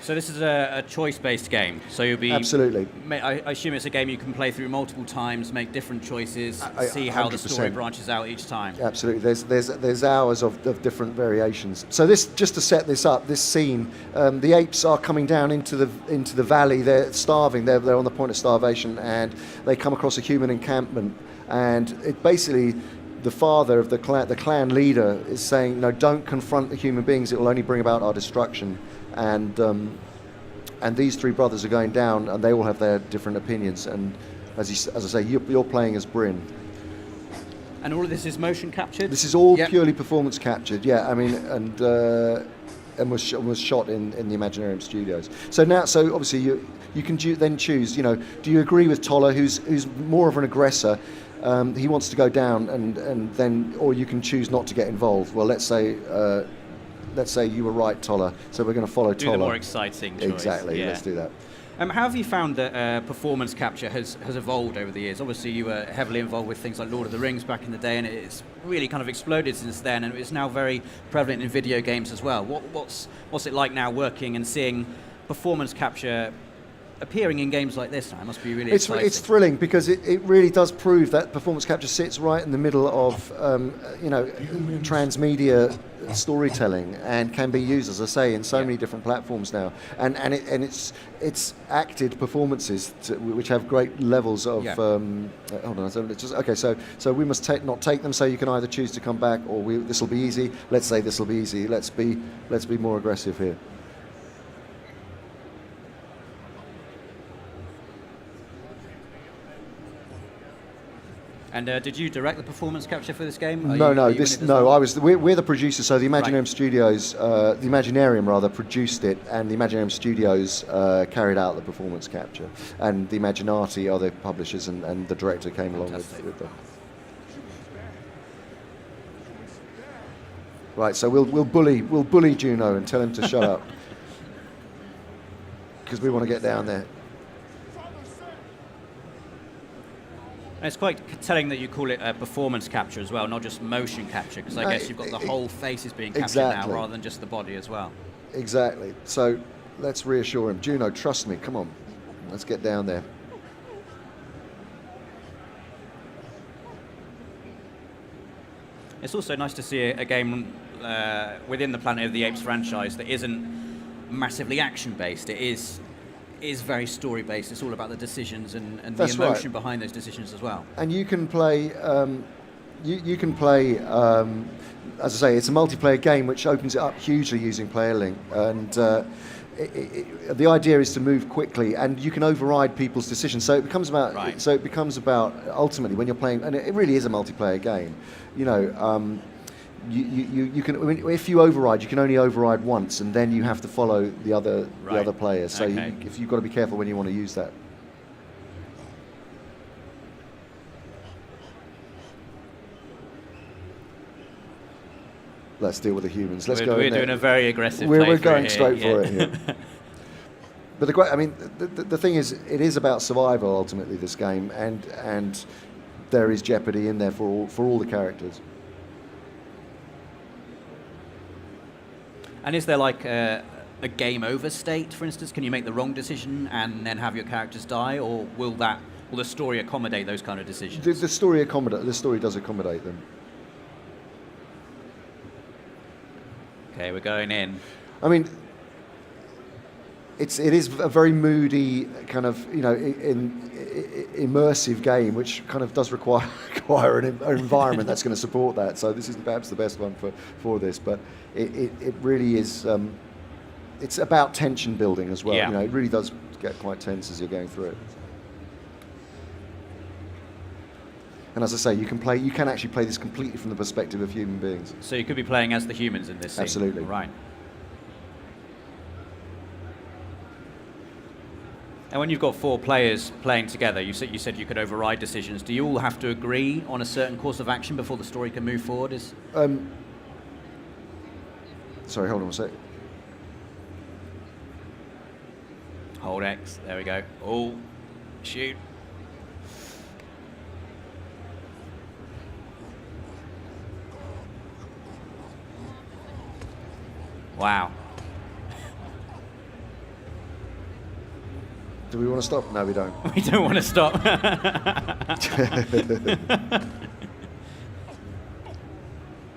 So this is a choice-based game. So you'll be Absolutely. I assume it's a game you can play through multiple times, make different choices, see how the story branches out each time. Absolutely. There's hours of different variations. So this, just to set this up, this scene, the apes are coming down into the valley. They're starving. They're on the point of starvation, and they come across a human encampment. And it basically, the father of the clan leader is saying, no, don't confront the human beings. It will only bring about our destruction. And these three brothers are going down, and they all have their different opinions. And as I say, you're playing as Bryn. And all of this is motion captured? This is all purely performance captured. Yeah, I mean, and was shot in the Imaginarium Studios. So obviously you can then choose. You know, do you agree with Toller, who's more of an aggressor? He wants to go down, and then, or you can choose not to get involved. Well, let's say you were right, Toller, so we're going to follow Toller. Do the more exciting choice. Exactly, let's do that. How have you found that performance capture has evolved over the years? Obviously, you were heavily involved with things like Lord of the Rings back in the day, and it's really kind of exploded since then, and it's now very prevalent in video games as well. What's it like now working and seeing performance capture appearing in games like this now? It must be really exciting. It's thrilling, because it really does prove that performance capture sits right in the middle of transmedia storytelling, and can be used, as I say, in so many different platforms now. And it's acted performances which have great levels of. Hold on, so we must not take them. So you can either choose to come back, or this will be easy. Let's say this will be easy. Let's be more aggressive here. And did you direct the performance capture for this game? No. We're the producers. So the Imaginarium Studios, the Imaginarium produced it, and the Imaginarium Studios carried out the performance capture, and the Imaginati are the publishers, and the director came along with them. Right. So we'll bully Juno and tell him to shut up, because we want to get down there. And it's quite telling that you call it performance capture as well, not just motion capture, because I guess you've got the whole face is being captured now, rather than just the body as well. Exactly. So let's reassure him. Juno, trust me. Come on. Let's get down there. It's also nice to see a game within the Planet of the Apes franchise that isn't massively action-based. It is very story-based. It's all about the decisions and the emotion behind those decisions as well. And you can play, as I say, it's a multiplayer game which opens it up hugely using player link. And the idea is to move quickly, and you can override people's decisions. So it becomes about ultimately, when you're playing, and it really is a multiplayer game. You know. You can, if you override, you can only override once, and then you have to follow the other players. So you've got to be careful when you want to use that. Let's deal with the humans. We're doing a very aggressive. We're going straight for it here. But the thing is, it is about survival ultimately. This game, and there is jeopardy in there for all the characters. And is there like a game over state, for instance? Can you make the wrong decision and then have your characters die, or will the story accommodate those kind of decisions? The story does accommodate them. Okay, we're going in. I mean, it is a very moody kind of, immersive game, which kind of does require an environment that's going to support that. So this is perhaps the best one for this, but it really is. It's about tension building as well. Yeah. It really does get quite tense as you're going through it. And as I say, you can actually play this completely from the perspective of human beings. So you could be playing as the humans in this scene. Absolutely. Right. And when you've got 4 players playing together, you said you could override decisions. Do you all have to agree on a certain course of action before the story can move forward? Sorry, hold on a sec. Hold X. There we go. Oh, shoot. Wow. Do we want to stop? No, we don't. We don't want to stop.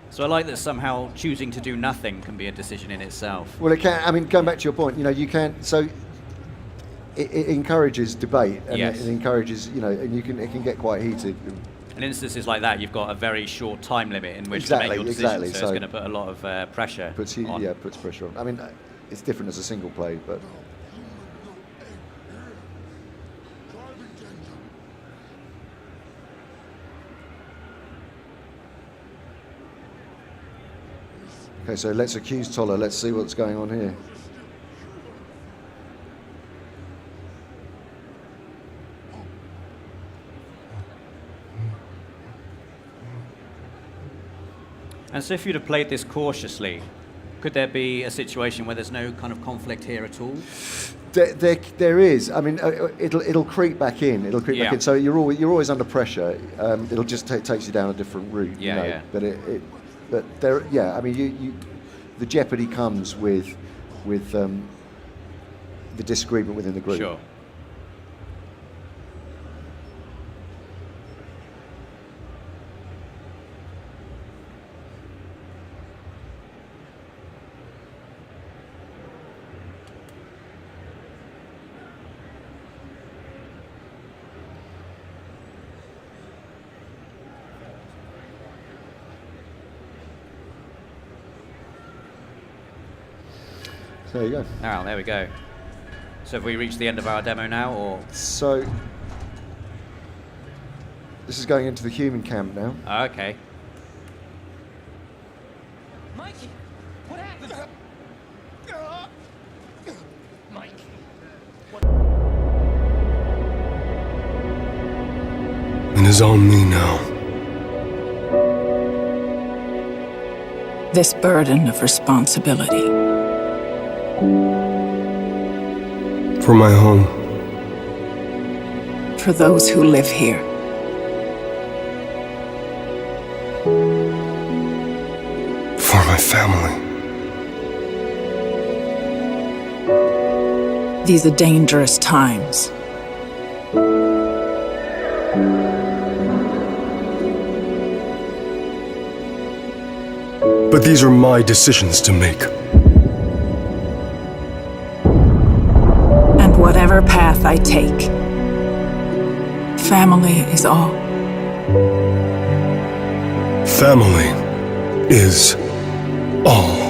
So I like that somehow choosing to do nothing can be a decision in itself. Well, it can. I mean, going back to your point, you can. So it encourages debate, and Yes. it encourages, and it can get quite heated. In instances like that, you've got a very short time limit in which Exactly, to make your decision, exactly. so So it's going to put a lot of pressure on. Puts pressure on. I mean, it's different as a single play, but. Okay, so let's accuse Toller. Let's see what's going on here. And so if you'd have played this cautiously, could there be a situation where there's no kind of conflict here at all? There is. I mean, it'll creep back in. It'll creep back Yeah. in. So you're always under pressure. It'll just takes you down a different route. Yeah, yeah. But there. Yeah. I mean, the jeopardy comes with the disagreement within the group. Sure. So there you go. Oh, there we go. So have we reached the end of our demo now, or? So this is going into the human camp now. Oh, okay. Mikey, what happened? Mikey. It is on me now. This burden of responsibility. For my home. For those who live here. For my family. These are dangerous times. But these are my decisions to make. And whatever path I take, family is all. Family is all.